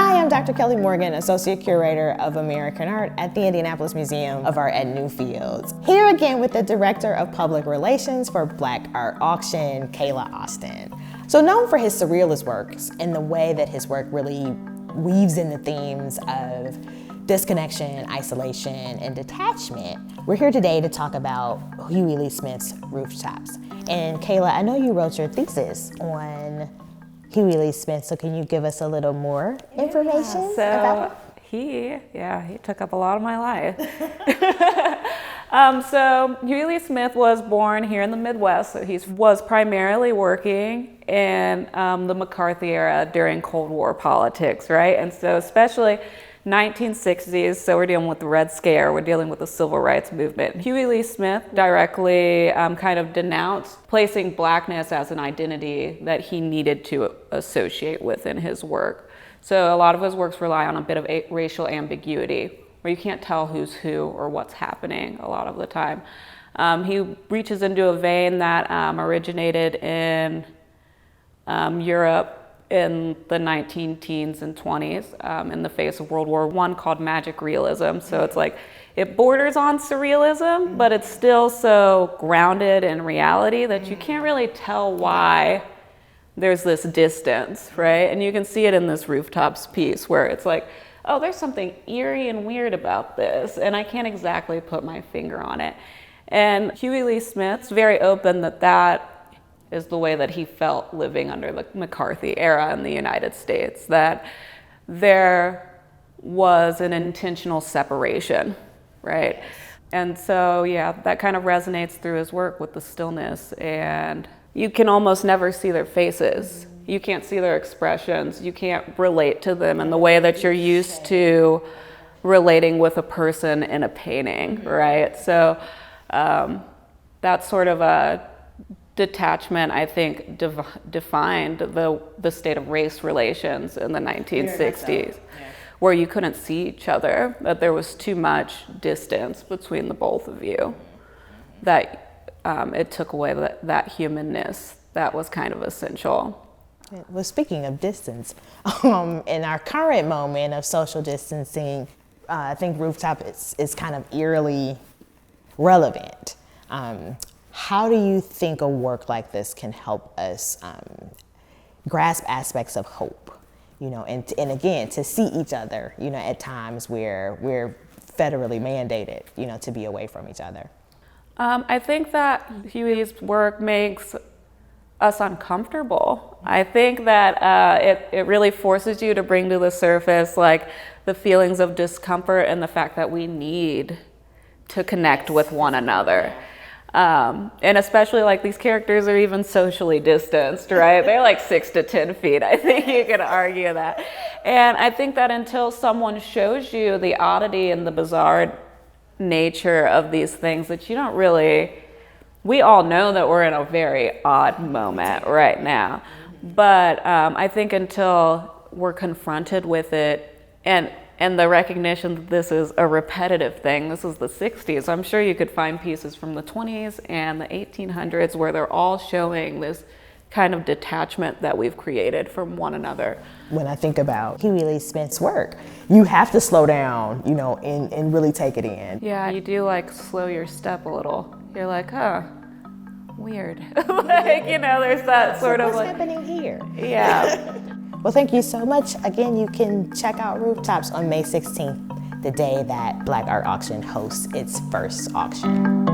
Hi, I'm Dr. Kelly Morgan, Associate Curator of American Art at the Indianapolis Museum of Art at Newfields. Here again with the Director of Public Relations for Black Art Auction, Kayla Austin. So known for his surrealist works and the way that his work really weaves in the themes of disconnection, isolation, and detachment, we're here today to talk about Hughie Lee-Smith's Rooftops. And Kayla, I know you wrote your thesis on Hughie Lee-Smith, so can you give us a little more information about him? He took up a lot of my life. So Hughie Lee-Smith was born here in the Midwest. So he was primarily working in the McCarthy era during Cold War politics, right? And so especially 1960s, so we're dealing with the Red Scare, we're dealing with the Civil Rights Movement. Hughie Lee-Smith directly kind of denounced placing Blackness as an identity that he needed to associate with in his work. So a lot of his works rely on a bit of racial ambiguity, where you can't tell who's who or what's happening a lot of the time. He reaches into a vein that originated in Europe in the 19-teens and 20s in the face of World War I, called magic realism. So it's like, it borders on surrealism, but it's still so grounded in reality that you can't really tell why there's this distance, right? And you can see it in this Rooftops piece where it's like, oh, there's something eerie and weird about this, and I can't exactly put my finger on it. And Hughie Lee-Smith's very open that is the way that he felt living under the McCarthy era in the United States, that there was an intentional separation, right? And so, yeah, that kind of resonates through his work with the stillness, and you can almost never see their faces. You can't see their expressions. You can't relate to them in the way that you're used to relating with a person in a painting, right? So that's sort of a detachment, I think, defined the state of race relations in the 1960s, where you couldn't see each other, that there was too much distance between the both of you, that it took away that humanness that was kind of essential. Well, speaking of distance, in our current moment of social distancing, I think Rooftop is kind of eerily relevant. How do you think a work like this can help us grasp aspects of hope, and again, to see each other, at times where we're federally mandated, to be away from each other? I think that Hughie's work makes us uncomfortable. I think that it really forces you to bring to the surface like the feelings of discomfort and the fact that we need to connect with one another. And especially like these characters are even socially distanced, right? They're like 6 to 10 feet. I think you could argue that. And I think that until someone shows you the oddity and the bizarre nature of these things, that you don't really, we all know that we're in a very odd moment right now. But I think until we're confronted with it and the recognition that this is a repetitive thing, this is the 60s. I'm sure you could find pieces from the 20s and the 1800s where they're all showing this kind of detachment that we've created from one another. When I think about Hughie Lee-Smith's work, you have to slow down, and really take it in. Yeah, you do like slow your step a little. You're like, huh, weird. Like, there's that sort of what's like, happening here? Yeah. Well, thank you so much. Again, you can check out Rooftops on May 16th, the day that Black Art Auction hosts its first auction.